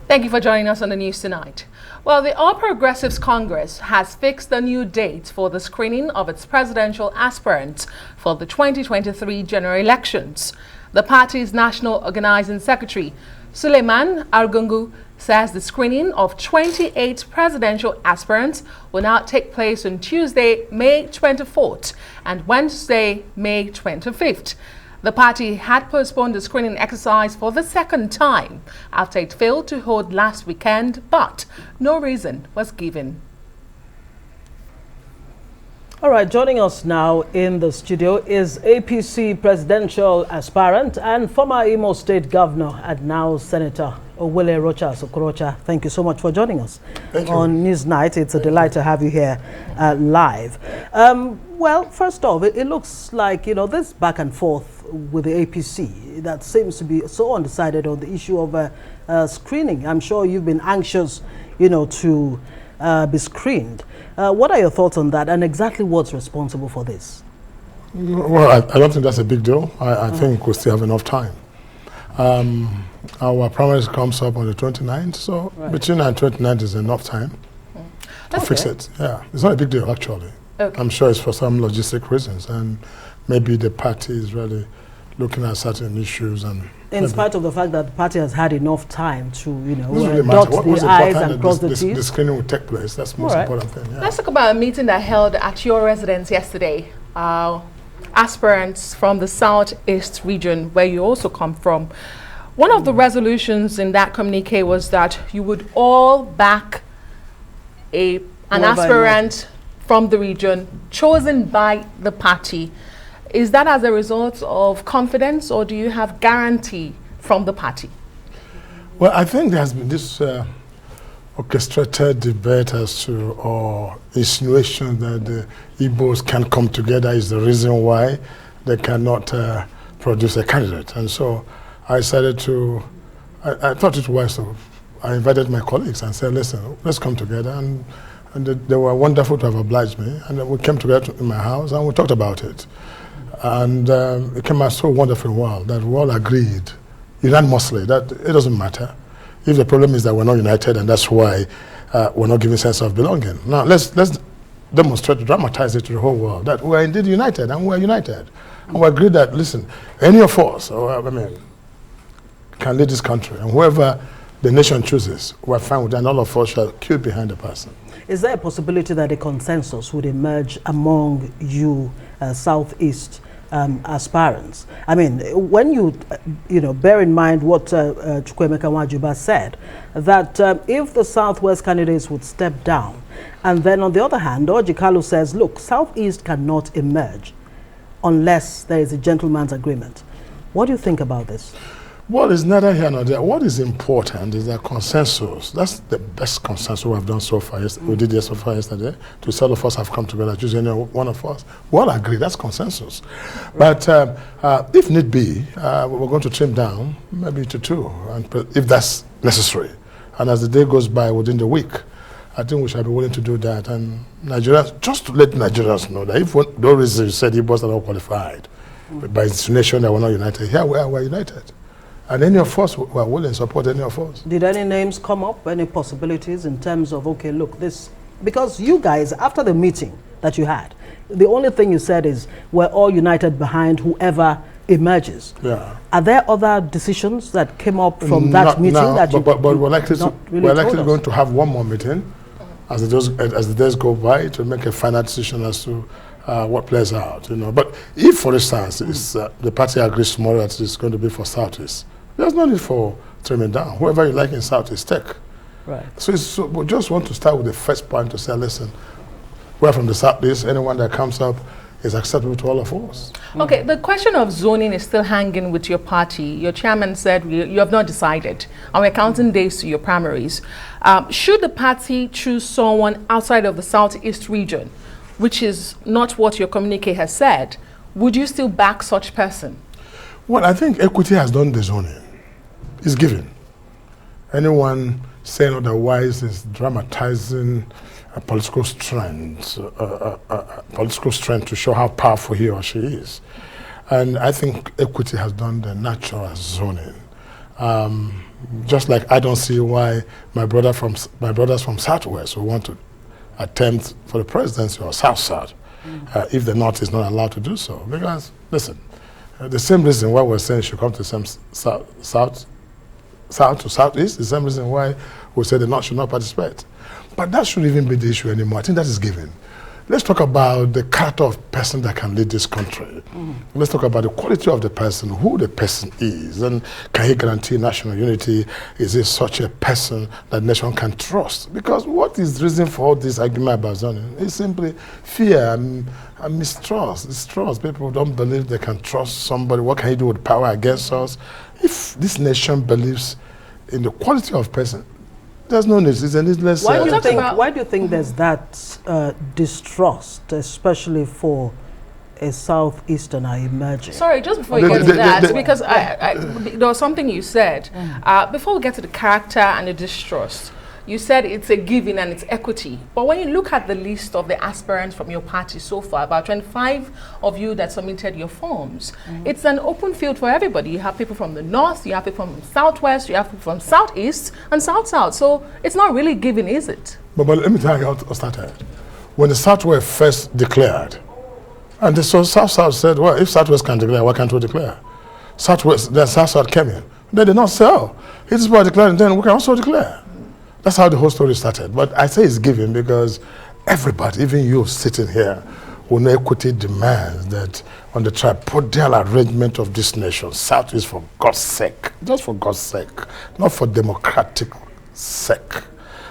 Thank you for joining us on the news tonight. Well, the All Progressives Congress has fixed a new date for the screening of its presidential aspirants for the 2023 general elections. The party's National Organizing Secretary, Suleiman Argungu, says the screening of 28 presidential aspirants will now take place on Tuesday, May 24th and Wednesday, May 25th. The party had postponed the screening exercise for the second time after it failed to hold last weekend, but no reason was given. All right, joining us now in the studio is APC presidential aspirant and former Imo State Governor and now Senator Rochas Okorocha. Thank you so much for joining us on News Night. It's a delight to have you here live. Well, first off, it looks like, this back and forth with the APC that seems to be so undecided on the issue of screening. I'm sure you've been anxious, to be screened. What are your thoughts on that and exactly what's responsible for this? Well, I don't think that's a big deal. I think we still have enough time. Our primaries comes up on the 29th, so between now and 29th is enough time to fix it. Yeah, it's not a big deal, actually. Okay. I'm sure it's for some logistic reasons, and maybe the party is really looking at certain issues. And in spite of the fact that the party has had enough time to, really dot the I's and cross the T's. The screening will take place. That's the most important thing. Yeah. Let's talk about a meeting that held at your residence yesterday. Aspirants from the Southeast region, where you also come from. One of the resolutions in that communique was that you would all back an aspirant from the region chosen by the party. Is that as a result of confidence, or do you have guarantee from the party? Well, I think there has been this orchestrated debate as to, or insinuation that the Igbos can come together is the reason why they cannot produce a candidate. And so I decided to, I thought it was, so I invited my colleagues and said, listen, let's come together. And they were wonderful to have obliged me. And then we came together in my house and we talked about it. And it came out so wonderfully well that we all agreed unanimously that it doesn't matter. If the problem is that we're not united, and that's why we're not giving sense of belonging. Now, let's demonstrate, dramatize it to the whole world that we're indeed united, and we're united. And we agreed that, listen, any of us, can lead this country, and whoever the nation chooses, we're fine with that, and all of us shall queue behind the person. Is there a possibility that a consensus would emerge among you Southeast aspirants? I mean, when you bear in mind what Chukwuemeka Nwajuba said, that if the Southwest candidates would step down, and then on the other hand, Orji Kalu says, look, Southeast cannot emerge unless there is a gentleman's agreement. What do you think about this? Well, it's neither here nor there. What is important is that consensus. That's the best consensus we've done so far. We did this so far yesterday. To all of us have come together, choose any one of us. We all agree, that's consensus. But if need be, we're going to trim down maybe to 2, and if that's necessary. And as the day goes by within the week, I think we shall be willing to do that. And Nigerians, just to let Nigerians know that if the reason you said he wasn't all qualified, by insinuation that we're not united, here we are, we're united. And any of us who are willing to support any of us. Did any names come up, any possibilities in terms of, okay, look, this, because you guys, after the meeting that you had, the only thing you said is we're all united behind whoever emerges. Yeah. Are there other decisions that came up from that meeting that you but we're likely going to have one more meeting as the days go by to make a final decision as to what plays out, But if, for instance, the party agrees tomorrow that it's going to be for Southeast, there's no need for trimming down. Whoever you like in Southeast, take. Right. So we just want to start with the first point to say, listen, we're from the Southeast. Anyone that comes up is acceptable to all of us. Okay, the question of zoning is still hanging with your party. Your chairman said you have not decided, and we're counting days to your primaries. Should the party choose someone outside of the Southeast region, which is not what your communique has said, would you still back such person? Well, I think equity has done the zoning. It's given. Anyone saying otherwise is dramatizing a political strength to show how powerful he or she is. And I think equity has done the natural zoning. Just like I don't see why my brothers from Southwest will want to attempt for the presidency or South-South if the North is not allowed to do so. Because, listen, the same reason why we're saying it should come to some South to Southeast, the same reason why we say the North should not participate. But that shouldn't even be the issue anymore. I think that is given. Let's talk about the character of person that can lead this country. Let's talk about the quality of the person, who the person is, and can he guarantee national unity? Is he such a person that the nation can trust? Because what is the reason for all this argument about zoning? It's simply fear and mistrust, distrust. People don't believe they can trust somebody. What can he do with power against us? If this nation believes in the quality of person, there's no need. It's a needless. Why do you think there's that distrust, especially for a Southeasterner emerging? Sorry, just before you get to that, because there was something you said. Before we get to the character and the distrust, you said it's a giving and it's equity. But when you look at the list of the aspirants from your party so far, about 25 of you that submitted your forms, it's an open field for everybody. You have people from the North, you have people from Southwest, you have people from Southeast and South-South. So it's not really giving, is it? But let me tell you how it started. When the Southwest first declared, and the South-South said, well, if Southwest can declare, why can't we declare? Southwest, then South-South came in. They did not say, oh, it is about declaring, then we can also declare. That's how the whole story started. But I say it's given because everybody, even you sitting here, will know equity demands that on the tripodial arrangement of this nation, Southeast for God's sake, just for God's sake, not for democratic sake,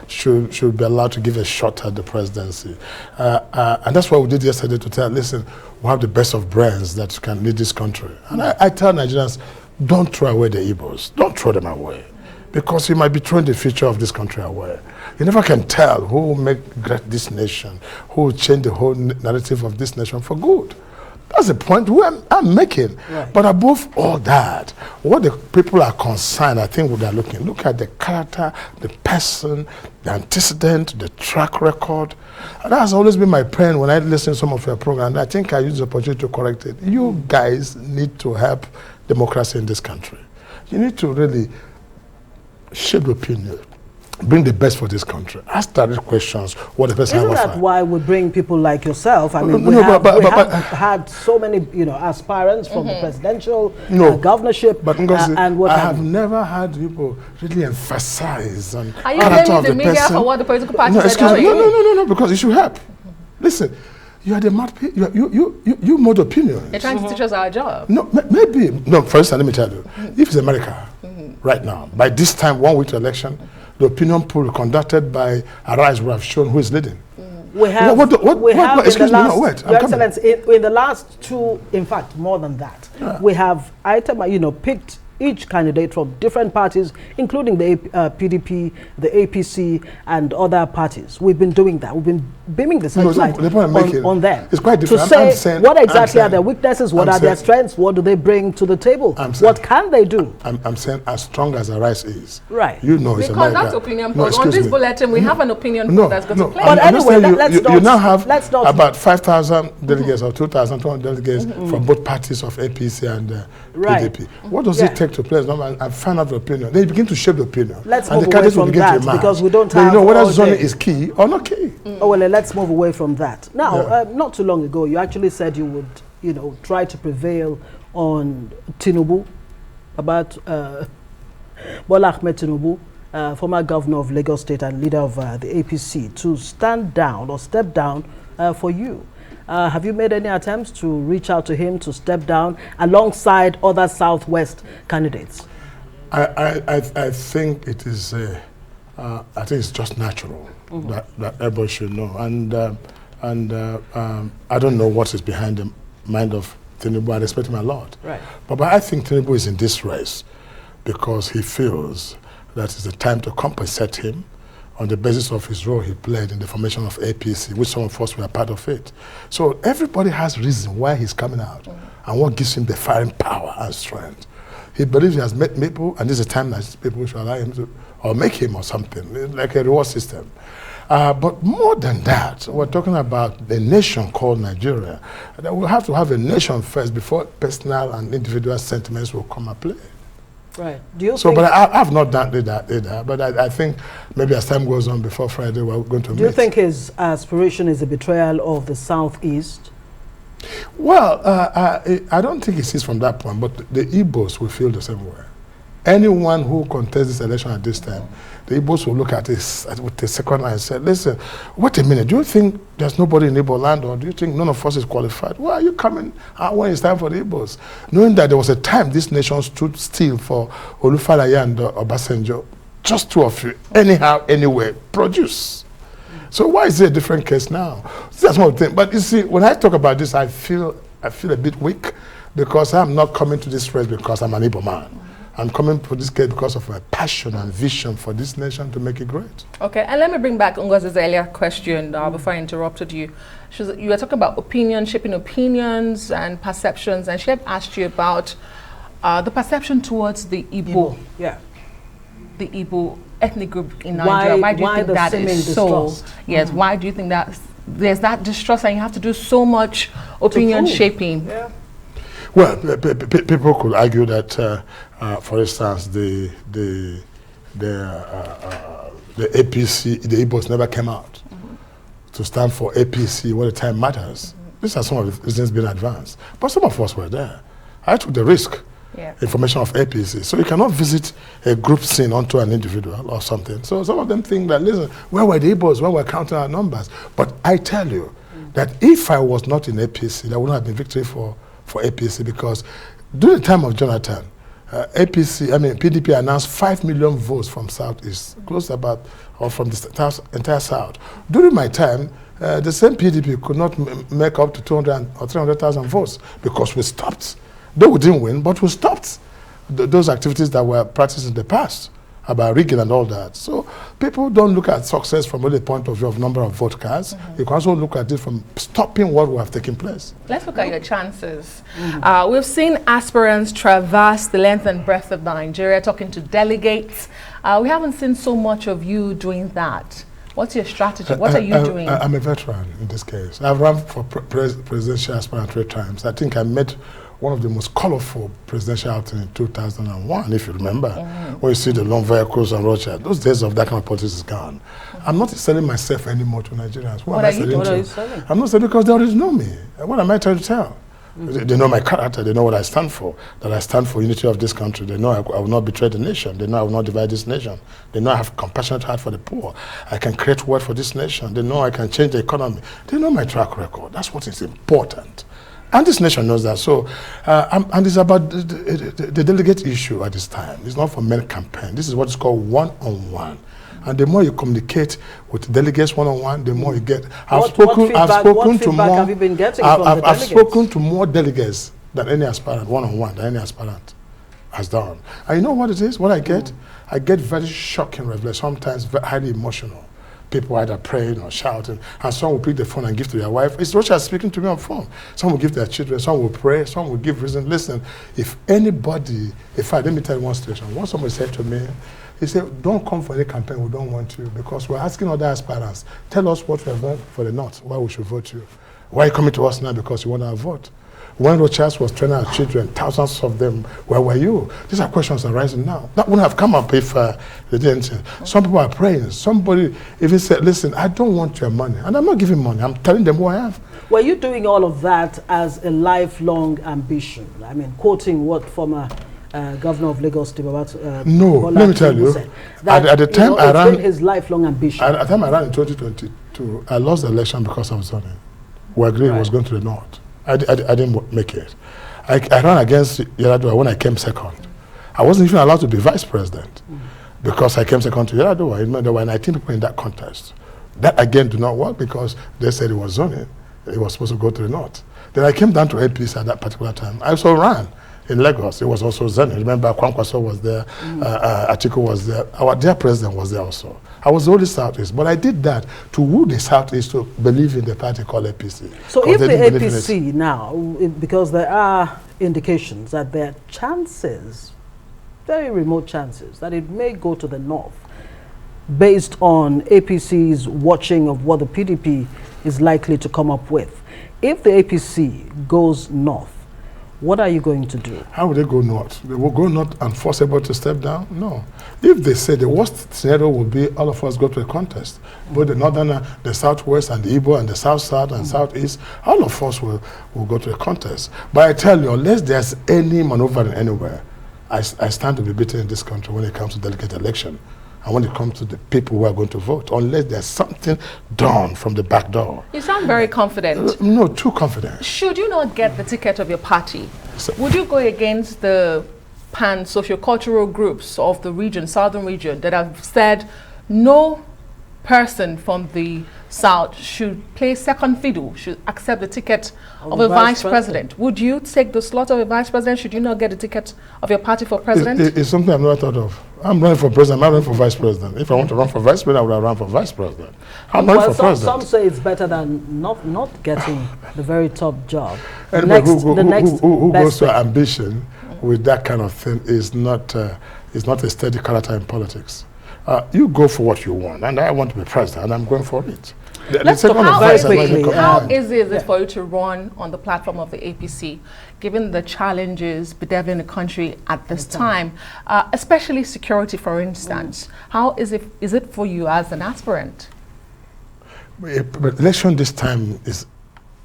should be allowed to give a shot at the presidency. And that's what we did yesterday to tell, listen, we have the best of brains that can lead this country. And I tell Nigerians, don't throw away the Igbos. Don't throw them away. Because you might be throwing the future of this country away. You never can tell who will make great this nation, who will change the whole narrative of this nation for good. That's the point I'm making. Right. But above all that, what the people are concerned, I think, what they're looking, look at the character, the person, the antecedent, the track record. And that has always been my pain when I listen to some of your programs. I think I use the opportunity to correct it. You guys need to help democracy in this country. You need to really shape opinion, bring the best for this country. Ask direct questions. What the person. Isn't that why we bring people like yourself? I mean, we have had so many, aspirants from the presidential governorship. But and what I have never had people really emphasize on. Are you blaming the media for what the political parties are doing? No, because it should help. Listen. You are the mad people. You mode opinions. You're trying to teach us our job. No, maybe. No, for instance, let me tell you. If it's America, right now, by this time, 1 week to election, the opinion poll conducted by Arise will have shown who is leading. We have, excuse me, no, wait. Your Excellency, in the last two, in fact, more than that, we have picked each candidate from different parties, including the PDP, the APC, and other parties. We've been doing that. We've been beaming the sunlight on them. It's quite different. To say what exactly are their weaknesses, what are their strengths, what do they bring to the table, what can they do? I'm saying as strong as Arise is. Right. You know it's because America. that's opinion poll. On this bulletin, we have an opinion poll that's going to play. But anyway, you now have about 5,000 delegates or 2,200 delegates from both parties of APC and PDP. What does it take to place and find out the opinion? They begin to shape the opinion. Let's move away from that because we don't have. Whether zoning is key or not key. Oh well, let's move away from that. Now, not too long ago, you actually said you would, try to prevail on Tinubu, about Bola Ahmed Tinubu, former governor of Lagos State and leader of the APC, to stand down or step down for you. Have you made any attempts to reach out to him to step down alongside other Southwest candidates? I think it is. I think it's just natural that everybody should know, and I don't know what is behind the mind of Tinubu. I respect him a lot, right? But I think Tinubu is in this race because he feels that it's a time to compensate him on the basis of his role he played in the formation of APC, which some of us were part of it. So everybody has reason why he's coming out and what gives him the firing power and strength. He believes he has met people, and this is a time that people should allow him to, or make him or something, like a reward system. But more than that, we're talking about the nation called Nigeria. That we'll have to have a nation first before personal and individual sentiments will come and play. Right. Do you so, think, but I've not done that either. But I think maybe as time goes on, before Friday, we're going to meet. Do you think his aspiration is a betrayal of the Southeast? Well, I don't think it is from that point, but the Igbos will feel the same way. Anyone who contests this election at this time, the Igbos will look at this with the second eye and say, listen, wait a minute, do you think there's nobody in Igbo land, or do you think none of us is qualified? Why are you coming out when it's time for the Igbos? Knowing that there was a time this nation stood still for Olufalaye and Obasanjo, just two of you, anyhow, anywhere, produce. So why is it a different case now? That's one thing. But you see, when I talk about this, I feel a bit weak, because I'm not coming to this race because I'm an Igbo man. I'm coming to this case because of my passion and vision for this nation to make it great. Okay, and let me bring back Ngozi's earlier question before I interrupted you. You were talking about opinion, shaping opinions and perceptions, and she had asked you about the perception towards the Igbo. Yeah. The Igbo ethnic group in Nigeria. Why do you think that is so? Yes, why do you think that there's that distrust and you have to do so much opinion shaping? Yeah. Well, people could argue that, for instance, the APC, the Igbos never came out to stand for APC when the time matters. These are some of the reasons being advanced. But some of us were there. I took the risk, information of APC. So you cannot visit a group scene onto an individual or something. So some of them think that, listen, where were the Igbos? Where were counting our numbers? But I tell you that if I was not in APC, there would not have been victory for APC, because during the time of Jonathan, PDP announced 5 million votes from Southeast, close about, or from the entire South. During my time, the same PDP could not make up to 200 or 300,000 votes, because we stopped. Though we didn't win, but we stopped those activities that were practiced in the past, about rigging and all that. So people don't look at success from only the point of view of number of vote cards. You can also look at it from stopping what will have taken place. Let's look at your chances. We've seen aspirants traverse the length and breadth of Nigeria talking to delegates. We haven't seen so much of you doing that. What's your strategy? What are you doing? I'm a veteran in this case. I've run for presidential aspirant 3 times. I think I met one of the most colorful presidential outings in 2001, if you remember, when you see the long vehicles on Rochas. Those days of that kind of politics is gone. I'm not selling myself anymore to Nigerians. What are you selling? I'm not selling because they already know me. What am I trying to tell? They know my character. They know what I stand for, that I stand for unity of this country. They know I will not betray the nation. They know I will not divide this nation. They know I have a compassionate heart for the poor. I can create wealth for this nation. They know I can change the economy. They know my track record. That's what is important. And this nation knows that. So, and it's about the delegate issue at this time. It's not for men campaign. This is what is called one-on-one. And the more you communicate with delegates one-on-one, the more you get. I've spoken to more delegates than any aspirant, one-on-one, than any aspirant has done. And you know what it is? What I get? I get very shocking revelations, sometimes very highly emotional. People either praying or shouting, and some will pick the phone and give to their wife. It's Rochas speaking to me on phone. Some will give their children, some will pray, some will give reason. Listen, if anybody, let me tell you one situation. Once somebody said to me, he said, don't come for any campaign, we don't want you, because we're asking other aspirants, tell us what we have done for the North, why we should vote you. Why are you coming to us now because you want our vote? When Rochas was training our children, thousands of them, where were you? These are questions arising now. That wouldn't have come up if they didn't. Some people are praying. Somebody even said, listen, I don't want your money. And I'm not giving money. I'm telling them who I have. Were you doing all of that as a lifelong ambition? I mean, quoting what former governor of Lagos, no, let me tell you. Said, that, at the time I ran, his lifelong ambition. At the time I ran in 2022, I lost the election because I was on it. We agreed it was going to the North. I didn't make it. I ran against Yaradua when I came second. I wasn't even allowed to be vice president because I came second to Yaradua. There were 19 people in that contest. That again did not work because they said it was zoning. It was supposed to go to the North. Then I came down to APC at that particular time. I also ran in Lagos. It was also zoning. Remember, Kwankwaso was there, Atiku was there. Our dear president was there also. I was the only Southeast, but I did that to woo the Southeast to believe in the party called APC. So if the APC now, because there are indications that there are chances, very remote chances, that it may go to the North, based on APC's watching of what the PDP is likely to come up with. If the APC goes North, What are you going to do? How will they go north? They will go north and force everybody to step down? No. If they say the worst scenario would be all of us go to a contest, both the northern, the southwest, and the Igbo, and the south and southeast, all of us will go to a contest. But I tell you, unless there's any maneuvering anywhere, I stand to be beaten in this country when it comes to delegate election. And when it comes to the people who are going to vote, unless there's something done from the back door. You sound very confident. No, too confident. Should you not get the ticket of your party, would you go against the pan-sociocultural groups of the region, southern region, that have said no person from the south should play second fiddle, should accept the ticket of a vice president? Would you take the slot of a vice president? Should you not get the ticket of your party for president? It's something I've never thought of. I'm running for president, I'm running for vice president. If I want to run for vice president, I would have run for vice president. I'm running for president. Some say it's better than not getting the very top job. Anybody who goes to ambition with that kind of thing is not a steady character in politics. You go for what you want, and I want to be president, and I'm going for it. Let's talk about very quickly. How easy is it for you to run on the platform of the APC, given the challenges bedeviling the country at this time, especially security, for instance? How is it for you as an aspirant? But election this time is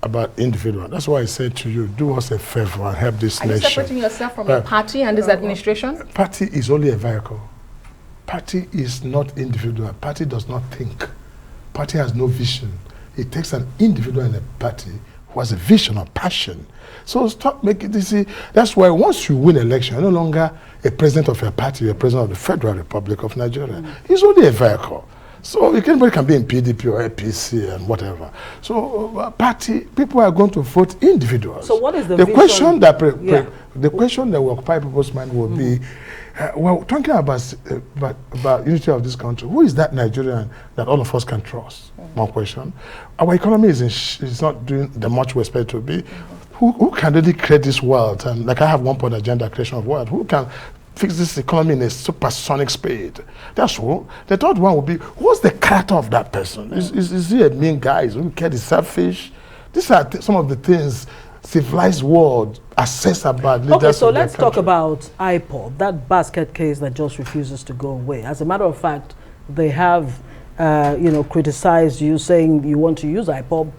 about individual. That's why I said to you, do us a favor and help this nation. Are you separating yourself from your party and this administration? Party is only a vehicle. Party is not individual. Party does not think. Party has no vision. It takes an individual in a party who has a vision or passion. So stop making this. That's why once you win election, you're no longer a president of your party, you're president of the Federal Republic of Nigeria. It's only a vehicle. So anybody can be in PDP or APC and whatever. So party, people are going to vote individuals. So what is the question the question that will occupy people's mind will be, well, talking about unity of this country, who is that Nigerian that all of us can trust? One question. Our economy is not doing the much we expect it to be. Who can really create this world? And like I have 1 point agenda, creation of world. Who can fix this economy in a supersonic speed? That's who. The third one will be, what's the character of that person? Is he a mean guy? Is he is selfish? These are some of the things civilized world assess about leaders. Okay, so let's talk about IPOB, that basket case that just refuses to go away. As a matter of fact, they have criticized you, saying you want to use IPOB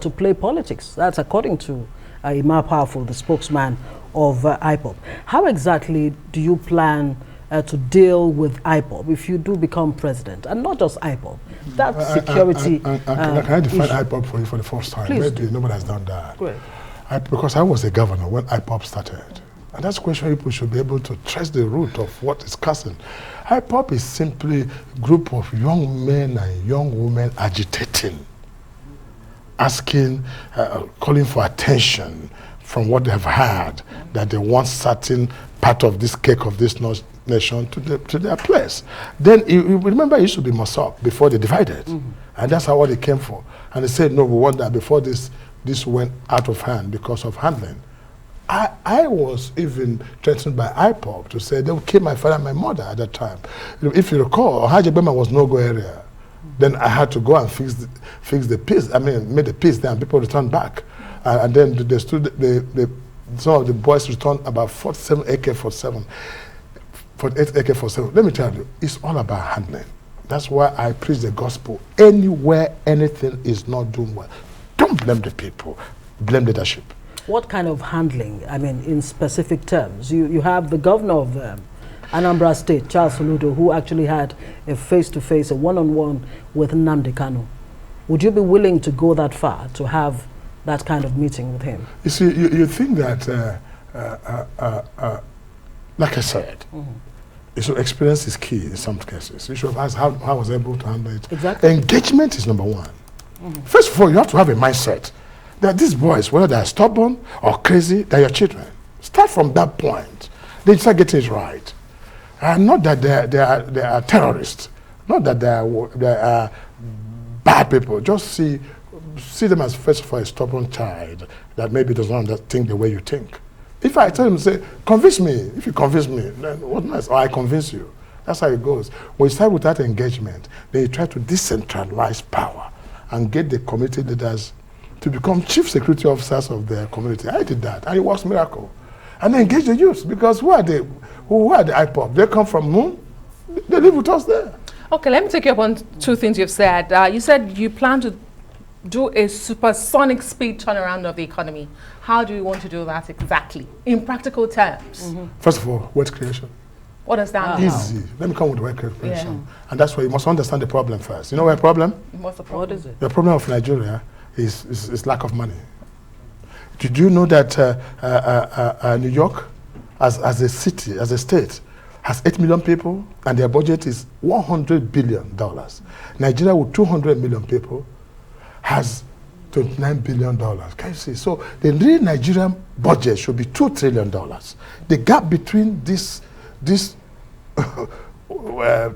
to play politics. That's according to Imar Powerful, the spokesman of IPOB. How exactly do you plan to deal with IPOB if you do become president? And not just IPOB, that security Can I define IPOB for you for the first time? Please Maybe nobody has done that. Great. Because I was a governor when IPOB started. And that's a question people should be able to trace the root of what is causing. IPOB is simply a group of young men and young women agitating, asking, calling for attention from what they have had, that they want certain part of this cake of this nation to their place. Then you remember it used to be Mossop before they divided. And that's how what they came for. And they said, no, we want that before this went out of hand because of handling. I was even threatened by IPOB to say they would kill my father and my mother at that time. If you recall, Hajibema was no-go area. Then I had to go and fix the peace. I mean, made the peace there and people returned back. And then some of the boys returned about 47 AK-47, 48 AK-47. Let me tell you, it's all about handling. That's why I preach the gospel. Anywhere anything is not doing well, don't blame the people, blame leadership. What kind of handling, I mean, in specific terms? You have the governor of Anambra State, Charles Soludo, who actually had a face-to-face, a one-on-one with Nnamdi Kanu. Would you be willing to go that far, to have that kind of meeting with him? You see, you think that, like I said, you should experience is key in some cases. You should have asked how I was able to handle it. Exactly. Engagement is number one. First of all, you have to have a mindset that these boys, whether they're stubborn or crazy, they're your children. Start from that point. Then start getting it right. Not that they are terrorists. Not that they are bad people. Just see them as, first of all, a stubborn child that maybe does not think the way you think. If I tell him, say, convince me. If you convince me, then what nice. Or I convince you. That's how it goes. When you start with that engagement, then you try to decentralize power and get the community leaders to become chief security officers of their community. I did that, and it was a miracle. and engage the youth, because who are the IPOB? They come from whom? They live with us there. Okay, let me take you up on two things you've said. You said you plan to do a supersonic speed turnaround of the economy. How do you want to do that exactly, in practical terms? First of all, wealth creation. What does that mean? Easy. Let me come with wealth creation. And that's why you must understand the problem first. You know what problem? What's the problem? What is it? The problem of Nigeria is lack of money. Did you know that New York, as a city, as a state, has 8 million people, and their budget is $100 billion. Nigeria, with 200 million people, has $29 billion. Can you see? So the real Nigerian budget should be $2 trillion. The gap between this $2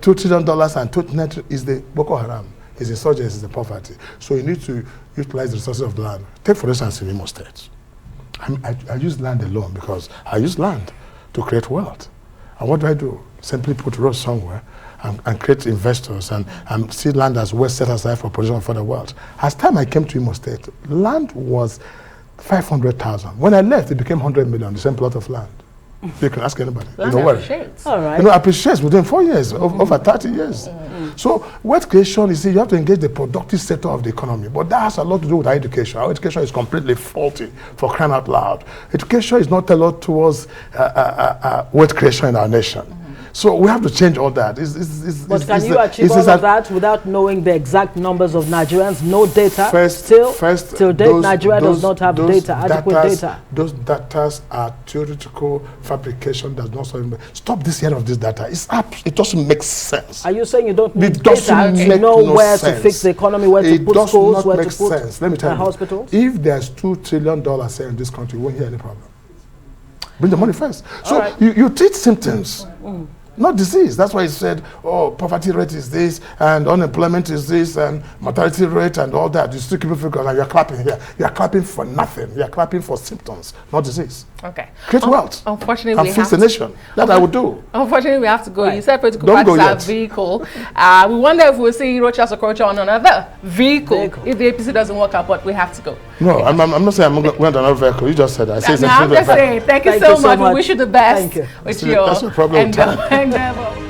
trillion and 29 is the Boko Haram, is insurgency, is the poverty. So you need to utilize the resources of the land. Take, for instance, in Imo State. I use land alone because I use land to create wealth. And what do? Simply put roads somewhere and create investors and see land as well set aside for provision for the wealth. As time I came to Imo State, land was 500,000. When I left, it became 100 million, the same plot of land. You can ask anybody. Land you know what? All right. You know, appreciates within 4 years, over 30 years. So wealth creation, you see, you have to engage the productive sector of the economy. But that has a lot to do with our education. Our education is completely faulty, for crying out loud. Education is not a lot towards wealth creation in our nation. So we have to change all that. But can you achieve all of that without knowing the exact numbers of Nigerians? No data? Till date, Nigeria does not have adequate data. Those data are theoretical fabrication. Does not solve. Stop this year of this data. It doesn't make sense. Are you saying you don't need data to know where to fix the economy, where to put schools, where to put Let me tell you, hospitals? If there's $2 trillion here in this country, you won't hear any problem. Bring the money first. So you treat symptoms. Not disease. That's why he said, oh, poverty rate is this, and unemployment is this, and mortality rate, and all that. You still keep it focused, and you're clapping here. You're clapping for nothing. You're clapping for symptoms, not disease. Okay. Create wealth. Unfortunately, and fix the nation. That I would do. Unfortunately, we have to go. Right. You said political parties are vehicle. We wonder if we'll see Rochas Okorocha on another vehicle if the APC doesn't work out, but we have to go. No, I'm not saying I'm going to another vehicle. You just said that. I'm just saying, thank you so much. We wish you the best. Thank you. With your that's your problem. endeavor.